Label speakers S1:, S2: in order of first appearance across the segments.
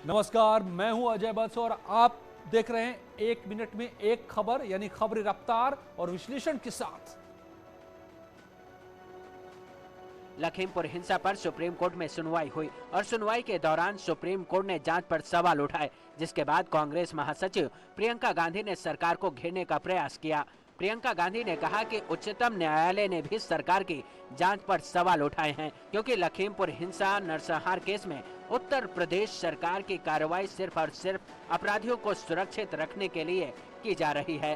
S1: नमस्कार, मैं हूं अजय बत्स और आप देख रहे हैं एक मिनट में एक खबर, यानी खबरी रफ्तार और विश्लेषण के साथ।
S2: लखीमपुर हिंसा पर सुप्रीम कोर्ट में सुनवाई हुई और सुनवाई के दौरान सुप्रीम कोर्ट ने जांच पर सवाल उठाए, जिसके बाद कांग्रेस महासचिव प्रियंका गांधी ने सरकार को घेरने का प्रयास किया। प्रियंका गांधी ने कहा कि उच्चतम न्यायालय ने भी सरकार की जांच पर सवाल उठाए हैं, क्योंकि लखीमपुर हिंसा नरसंहार केस में उत्तर प्रदेश सरकार की कार्रवाई सिर्फ और सिर्फ अपराधियों को सुरक्षित रखने के लिए की जा रही है।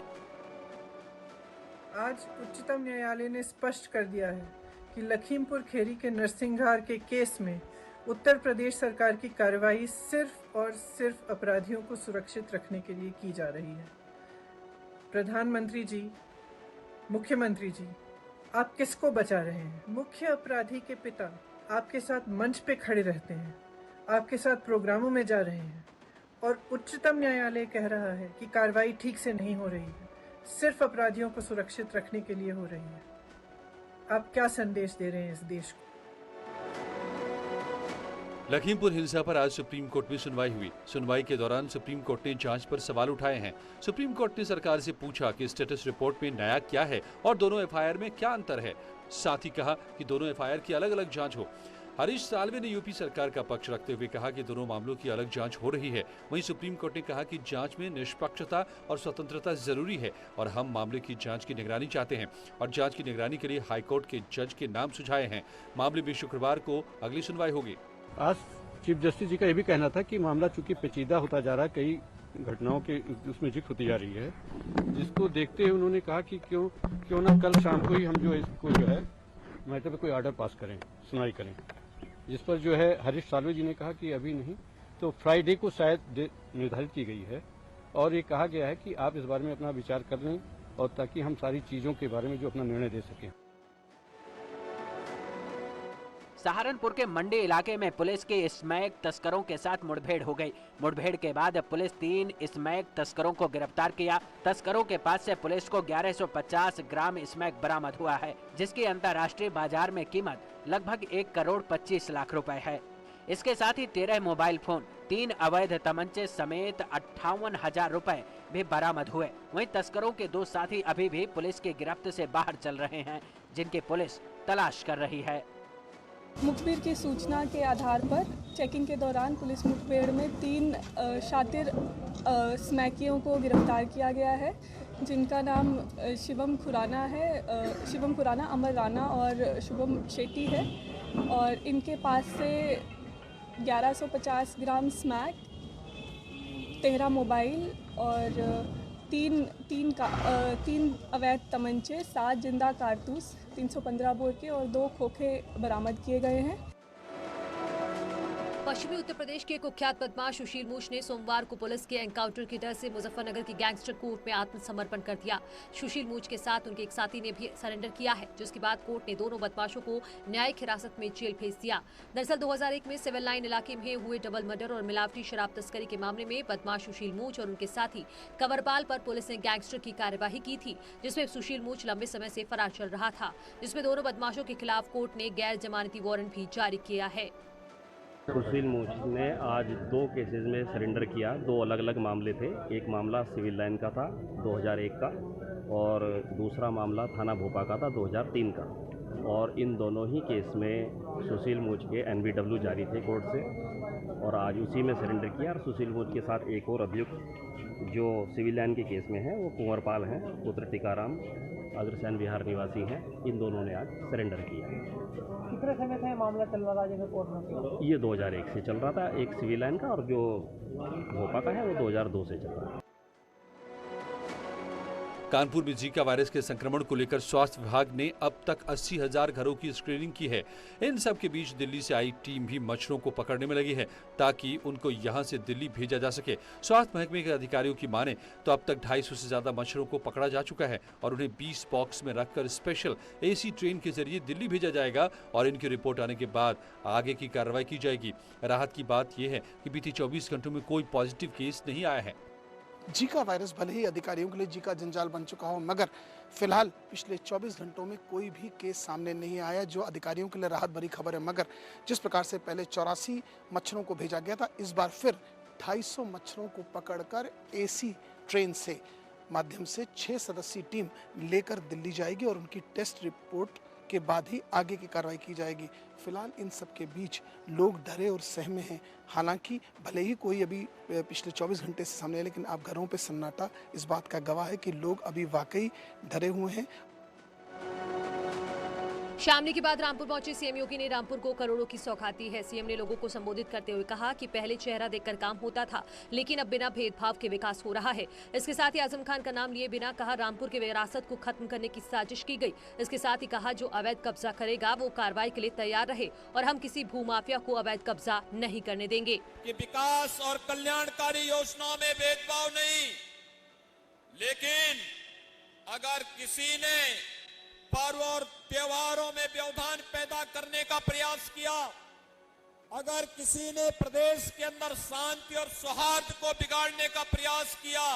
S3: आज उच्चतम न्यायालय ने स्पष्ट कर दिया है कि लखीमपुर खीरी के नरसंहार के केस में उत्तर प्रदेश सरकार की कार्रवाई सिर्फ और सिर्फ अपराधियों को सुरक्षित रखने के लिए की जा रही है। प्रधानमंत्री जी, मुख्यमंत्री जी, आप किसको बचा रहे हैं? मुख्य अपराधी के पिता आपके साथ मंच पे खड़े रहते हैं, आपके साथ प्रोग्रामों में जा रहे हैं और उच्चतम न्यायालय कह रहा है कि कार्रवाई ठीक से नहीं हो रही है, सिर्फ अपराधियों को सुरक्षित रखने के लिए हो रही है। आप क्या संदेश दे रहे हैं इस देश को?
S4: लखीमपुर हिंसा पर आज सुप्रीम कोर्ट में सुनवाई हुई। सुनवाई के दौरान सुप्रीम कोर्ट ने जांच पर सवाल उठाए हैं। सुप्रीम कोर्ट ने सरकार से पूछा कि स्टेटस रिपोर्ट में नया क्या है और दोनों एफआईआर में क्या अंतर है। साथ ही कहा कि दोनों एफआईआर की अलग अलग जांच हो। हरीश साल्वे ने यूपी सरकार का पक्ष रखते हुए कहा कि दोनों मामलों की अलग जांच हो रही है। वहीं सुप्रीम कोर्ट ने कहा कि जांच में निष्पक्षता और स्वतंत्रता जरूरी है और हम मामले की जांच की निगरानी चाहते हैं और जांच की निगरानी के लिए हाईकोर्ट के जज के नाम सुझाए हैं। मामले में शुक्रवार को अगली सुनवाई होगी।
S5: आज चीफ जस्टिस जी का ये भी कहना था कि मामला चूंकि पेचीदा होता जा रहा है, कई घटनाओं के उसमें जिक्र होती जा रही है, जिसको देखते हुए उन्होंने कहा कि क्यों ना कल शाम को ही हम जो इसको जो है मैटर पे कोई ऑर्डर पास करें, सुनवाई करें। जिस पर जो है हरीश साल्वे जी ने कहा कि अभी नहीं, तो फ्राइडे को शायद निर्धारित की गई है और ये कहा गया है कि आप इस बारे में अपना विचार कर लें और ताकि हम सारी चीजों के बारे में जो अपना निर्णय दे सकें।
S2: सहारनपुर के मंडी इलाके में पुलिस के स्मैक तस्करों के साथ मुठभेड़ हो गई। मुठभेड़ के बाद पुलिस 3 स्मैक तस्करों को गिरफ्तार किया। तस्करों के पास से पुलिस को 1150 ग्राम स्मैक बरामद हुआ है, जिसकी अंतर्राष्ट्रीय बाजार में कीमत लगभग 1 करोड़ 25 लाख रुपए है। इसके साथ ही 13 मोबाइल फोन, 3 अवैध तमंचे समेत 58,000 रुपए भी बरामद हुए। वहीं तस्करों के 2 साथी अभी भी पुलिस की गिरफ्त से बाहर चल रहे हैं, जिनकी पुलिस तलाश कर रही है।
S6: मुखबिर की सूचना के आधार पर चेकिंग के दौरान पुलिस मुठभेड़ में 3 शातिर स्मैकियों को गिरफ्तार किया गया है, जिनका नाम शिवम खुराना, अमर राणा और शुभम शेट्टी है और इनके पास से 1150 ग्राम स्मैक, 13 मोबाइल और 3 अवैध तमंचे, 7 जिंदा कारतूस, 315 बोर के और 2 खोखे बरामद किए गए हैं।
S7: पश्चिमी उत्तर प्रदेश के कुख्यात बदमाश सुशील मूछ ने सोमवार को पुलिस के एनकाउंटर के डर से मुजफ्फरनगर की गैंगस्टर कोर्ट में आत्मसमर्पण कर दिया। सुशील मूछ के साथ उनके एक साथी ने भी सरेंडर किया है, जिसके बाद कोर्ट ने दोनों बदमाशों को न्यायिक हिरासत में जेल भेज दिया। दरअसल 2001 में सिविल लाइन इलाके में हुए डबल मर्डर और मिलावटी शराब तस्करी के मामले में बदमाश सुशील मूछ और उनके साथी कंवरपाल पर पुलिस ने गैंगस्टर की कार्यवाही की थी, जिसमें सुशील मूछ लंबे समय से फरार चल रहा था, जिसमें दोनों बदमाशों के खिलाफ कोर्ट ने गैर जमानती वारंट भी जारी किया है।
S8: सुशील मूछ ने आज 2 केसेस में सरेंडर किया। 2 अलग अलग मामले थे। एक मामला सिविल लाइन का था 2001 का और दूसरा मामला थाना भोपा का था 2003 का। और इन दोनों ही केस में सुशील मूछ के NBW जारी थे कोर्ट से और आज उसी में सरेंडर किया। और सुशील मूछ के साथ एक और अभियुक्त जो सिविल लाइन के केस में है वो कुंवरपाल हैं, पुत्र टीकाराम, अग्रसेन बिहार निवासी हैं। इन दोनों ने आज सरेंडर किया।
S9: कितने समय से मामला चल रहा था जैसे कोर्ट में?
S8: ये 2001 से चल रहा था, एक सिविल लाइन का, और जो भोपा का है वो 2002 से चल रहा है।
S4: कानपुर में जीका वायरस के संक्रमण को लेकर स्वास्थ्य विभाग ने अब तक 80,000 घरों की स्क्रीनिंग की है। इन सब के बीच दिल्ली से आई टीम भी मच्छरों को पकड़ने में लगी है ताकि उनको यहां से दिल्ली भेजा जा सके। स्वास्थ्य महकमे के अधिकारियों की माने तो अब तक 250 से ज्यादा मच्छरों को पकड़ा जा चुका है और उन्हें 20 बॉक्स में रखकर स्पेशल AC ट्रेन के जरिए दिल्ली भेजा जाएगा और इनकी रिपोर्ट आने के बाद आगे की कार्रवाई की जाएगी। राहत की बात यह है कि बीते 24 घंटों में कोई पॉजिटिव केस नहीं आया है।
S10: जीका वायरस भले ही अधिकारियों के लिए जीका जंजाल बन चुका हो, मगर फिलहाल पिछले 24 घंटों में कोई भी केस सामने नहीं आया, जो अधिकारियों के लिए राहत भरी खबर है। मगर जिस प्रकार से पहले 84 मच्छरों को भेजा गया था, इस बार फिर 250 मच्छरों को पकड़कर एसी ट्रेन से माध्यम से 6 सदस्यीय टीम लेकर दिल्ली जाएगी और उनकी टेस्ट रिपोर्ट के बाद ही आगे की कार्रवाई की जाएगी। फिलहाल इन सब के बीच लोग डरे और सहमे हैं। हालांकि भले ही कोई अभी पिछले 24 घंटे से सामने है, लेकिन आप घरों पे सन्नाटा इस बात का गवाह है कि लोग अभी वाकई डरे हुए हैं।
S7: शामली के बाद रामपुर पहुंचे सीएम योगी ने रामपुर को करोड़ों की सौगात दी है। सीएम ने लोगों को संबोधित करते हुए कहा कि पहले चेहरा देखकर काम होता था, लेकिन अब बिना भेदभाव के विकास हो रहा है। इसके साथ ही आजम खान का नाम लिए बिना कहा रामपुर की विरासत को खत्म करने की साजिश की गई। इसके साथ ही कहा जो अवैध कब्जा करेगा वो कार्रवाई के लिए तैयार रहे और हम किसी भूमाफिया को अवैध कब्जा नहीं करने देंगे।
S11: कि विकास और कल्याणकारी योजनाओं में भेदभाव नहीं, लेकिन अगर किसी ने पर्व और त्योहारों में व्यवधान पैदा करने का प्रयास किया, अगर किसी ने प्रदेश के अंदर शांति और सौहार्द को बिगाड़ने का प्रयास किया,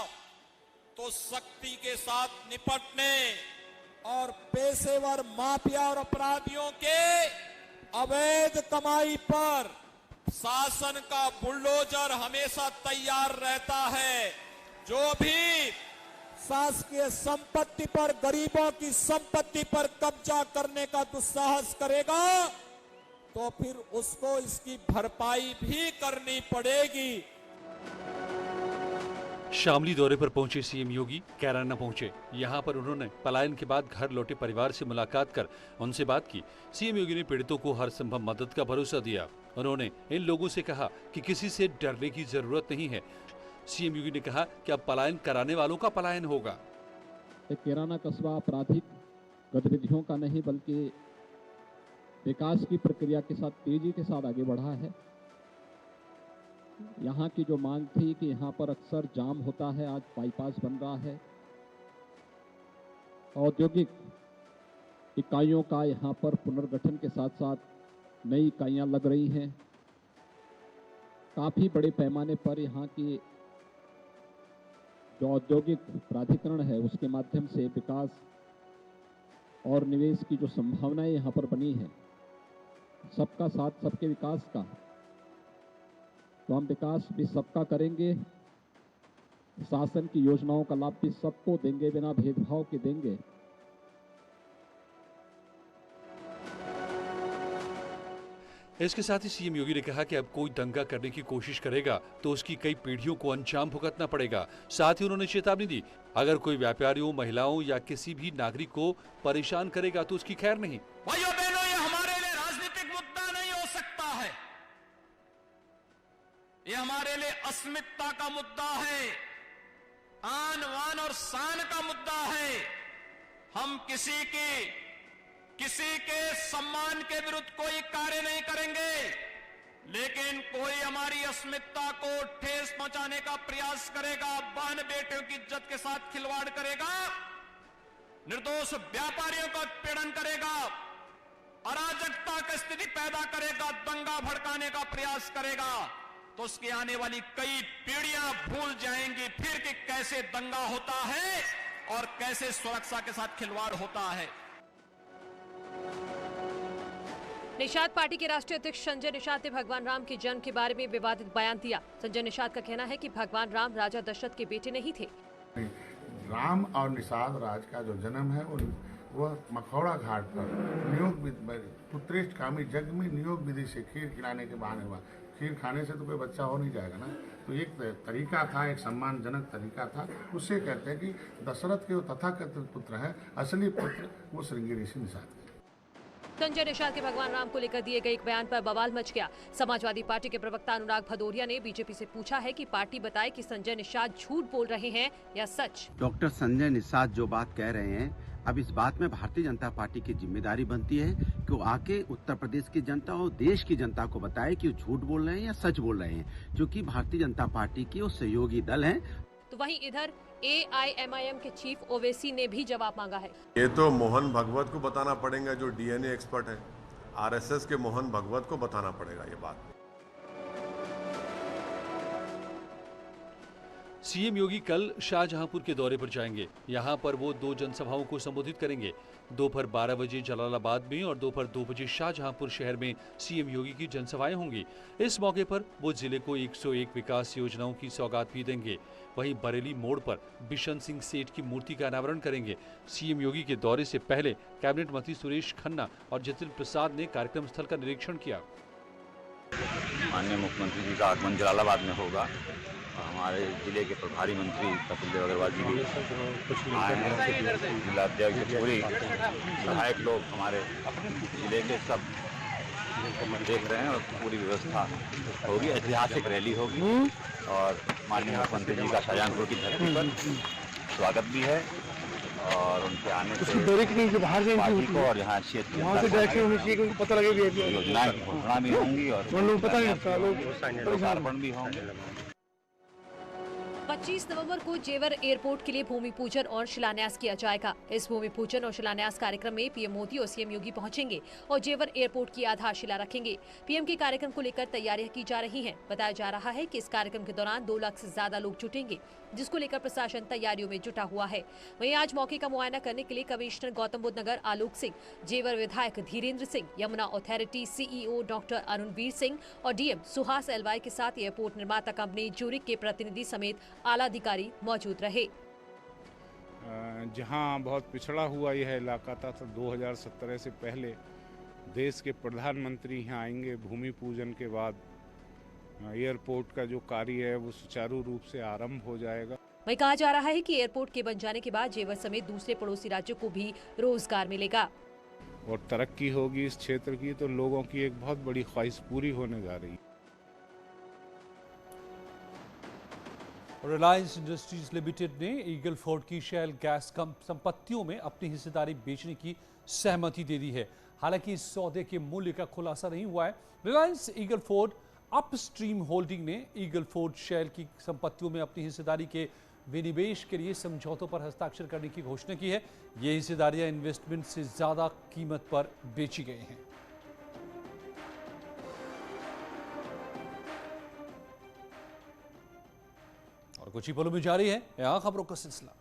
S11: तो सख्ती के साथ निपटने और पेशेवर माफिया और अपराधियों के अवैध कमाई पर शासन का बुलडोजर हमेशा तैयार रहता है। जो भी शासकीय संपत्ति पर, गरीबों की संपत्ति पर कब्जा करने का दुस्साहस करेगा, तो फिर उसको इसकी भरपाई भी करनी पड़ेगी।
S4: शामली दौरे पर पहुंचे सीएम योगी कैराना पहुंचे। यहां पर उन्होंने पलायन के बाद घर लौटे परिवार से मुलाकात कर उनसे बात की। सीएम योगी ने पीड़ितों को हर संभव मदद का भरोसा दिया। उन्होंने इन लोगों से कहा कि किसी से डरने की जरूरत नहीं है। सीएम योगी ने कहा कि अब पलायन कराने वालों का पलायन होगा।
S12: कैराना कस्बा आपराधिक गतिविधियों का नहीं बल्कि विकास की प्रक्रिया के साथ तेजी के साथ आगे बढ़ा है। यहाँ की जो मांग थी कि यहाँ पर अक्सर जाम होता है, आज बाईपास बन रहा है। औद्योगिक इकाइयों का यहाँ पर पुनर्गठन के साथ साथ नई इकाइयाँ लग रही हैं। काफ़ी बड़े पैमाने पर यहाँ की जो औद्योगिक प्राधिकरण है उसके माध्यम से विकास और निवेश की जो संभावनाएं यहाँ पर बनी है, सबका साथ सबके विकास का, तो हम विकास भी सबका करेंगे, शासन की योजनाओं का लाभ भी सबको देंगे, बिना भेदभाव के देंगे।
S4: इसके साथ ही सीएम योगी ने कहा कि अब कोई दंगा करने की कोशिश करेगा तो उसकी कई पीढ़ियों को अंजाम भुगतना पड़ेगा। साथ ही उन्होंने चेतावनी दी, अगर कोई व्यापारियों, महिलाओं या किसी भी नागरिक को परेशान करेगा तो उसकी खैर नहीं।
S11: भाइयों बहनों, ये हमारे लिए राजनीतिक मुद्दा नहीं हो सकता है, ये हमारे लिए अस्मिता का मुद्दा है, आन वान और शान का मुद्दा है। हम किसी के सम्मान के विरुद्ध कोई कार्य नहीं करेंगे, लेकिन कोई हमारी अस्मिता को ठेस पहुंचाने का प्रयास करेगा, बहन बेटियों की इज्जत के साथ खिलवाड़ करेगा, निर्दोष व्यापारियों का उत्पीड़न करेगा, अराजकता की स्थिति पैदा करेगा, दंगा भड़काने का प्रयास करेगा, तो उसकी आने वाली कई पीढ़ियां भूल जाएंगी फिर कि कैसे दंगा होता है और कैसे सुरक्षा के साथ खिलवाड़ होता है।
S7: निषाद पार्टी के राष्ट्रीय अध्यक्ष संजय निषाद ने भगवान राम के जन्म के बारे में विवादित बयान दिया। संजय निषाद का कहना है कि भगवान राम राजा दशरथ के बेटे नहीं थे।
S13: राम और निषाद राज का जो जन्म है वह मखौड़ा घाट पर नियोग पुत्रेष्ठ कामी यज्ञ में नियोग विधि से खीर खिलाने के बहाने हुआ। खीर खाने से तो कोई बच्चा हो नहीं जाएगा ना, तो एक तरीका था, एक सम्मानजनक तरीका था। उससे कहते हैं कि दशरथ के वो तथाकथित पुत्र है, असली पुत्र वो श्रृंगी ऋषि निषाद।
S7: संजय निषाद के भगवान राम को लेकर दिए गए एक बयान पर बवाल मच गया। समाजवादी पार्टी के प्रवक्ता अनुराग भदौरिया ने बीजेपी से पूछा है कि पार्टी बताए कि संजय निषाद झूठ बोल रहे हैं या सच।
S14: डॉक्टर संजय निषाद जो बात कह रहे हैं, अब इस बात में भारतीय जनता पार्टी की जिम्मेदारी बनती है कि वो आके उत्तर प्रदेश की जनता और देश की जनता को बताए कि वो झूठ बोल रहे हैं या सच बोल रहे हैं, क्योंकि भारतीय जनता पार्टी की वो सहयोगी दल है।
S7: तो वहीं इधर AIMIM के चीफ ओवैसी ने भी जवाब मांगा है।
S15: ये तो मोहन भगवत को बताना पड़ेगा, जो DNA एक्सपर्ट है, RSS के मोहन भगवत को बताना पड़ेगा ये बात।
S4: सीएम योगी कल शाहजहांपुर के दौरे पर जाएंगे। यहां पर वो 2 जनसभाओं को संबोधित करेंगे। दोपहर 12 बजे जलालाबाद में और दोपहर 2 बजे शाहजहांपुर शहर में सीएम योगी की जनसभाएं होंगी। इस मौके पर वो जिले को 101 विकास योजनाओं की सौगात भी देंगे। वहीं बरेली मोड़ पर बिशन सिंह सेठ की मूर्ति का अनावरण करेंगे। सीएम योगी के दौरे से पहले कैबिनेट मंत्री सुरेश खन्ना और जितिन प्रसाद ने कार्यक्रम स्थल का निरीक्षण किया।
S16: माननीय मुख्यमंत्री जी का आगमन जलालाबाद में होगा। हमारे जिले के प्रभारी मंत्री कपिल देव अग्रवाल जी भी आए हैं। जिलाध्यक्ष पूरी सहायक लोग हमारे जिले के सब देख रहे हैं और पूरी व्यवस्था होगी। ऐतिहासिक रैली होगी और माननीय मुख्यमंत्री जी का शाहजहांपुर की धरती पर स्वागत भी है और उनके आने से पार्टी को और यहाँ क्षेत्र योजनाएं की घोषणा भी होंगी और लोकार्पण भी होंगे।
S7: 25 नवंबर को जेवर एयरपोर्ट के लिए भूमि पूजन और शिलान्यास किया जाएगा। इस भूमि पूजन और शिलान्यास कार्यक्रम में पीएम मोदी और सीएम योगी पहुंचेंगे और जेवर एयरपोर्ट की आधारशिला रखेंगे। पीएम के कार्यक्रम को लेकर तैयारियां की जा रही हैं। बताया जा रहा है कि इस कार्यक्रम के दौरान 2 लाख से ज्यादा लोग जुटेंगे, जिसको लेकर प्रशासन तैयारियों में जुटा हुआ है। वहीं आज मौके का मुआयना करने के लिए कमिश्नर गौतम बुद्ध नगर आलोक सिंह, जेवर विधायक Dhirendra Singh, Yamuna authority CEO doctor Arunvir Singh और डीएम सुहास एलवाई के साथ एयरपोर्ट निर्माता कंपनी ज्यूरिख के प्रतिनिधि समेत आला अधिकारी मौजूद रहे।
S17: जहां बहुत पिछड़ा हुआ यह इलाका था, तो 2017 से पहले देश के प्रधानमंत्री यहाँ आएंगे। भूमि पूजन के बाद एयरपोर्ट का जो कार्य है वो सुचारू रूप से आरंभ हो जाएगा।
S7: वहीं कहा जा रहा है कि एयरपोर्ट के बन जाने के बाद जेवर समेत दूसरे पड़ोसी राज्यों को भी रोजगार मिलेगा
S17: और तरक्की होगी इस क्षेत्र की, तो लोगों की एक बहुत बड़ी ख्वाहिश पूरी होने जा रही है।
S1: रिलायंस इंडस्ट्रीज लिमिटेड ने ईगल फोर्ड की शेल गैस संपत्तियों में अपनी हिस्सेदारी बेचने की सहमति दे दी है। हालांकि इस सौदे के मूल्य का खुलासा नहीं हुआ है। Reliance eagle Ford upstream holding ने ईगल फोर्ड शेल की संपत्तियों में अपनी हिस्सेदारी के विनिवेश के लिए समझौतों पर हस्ताक्षर करने की घोषणा की है। ये हिस्सेदारियां इन्वेस्टमेंट से ज्यादा कीमत पर बेची गई हैं। और कुछ ही पलों में जारी है यहाँ खबरों का सिलसिला।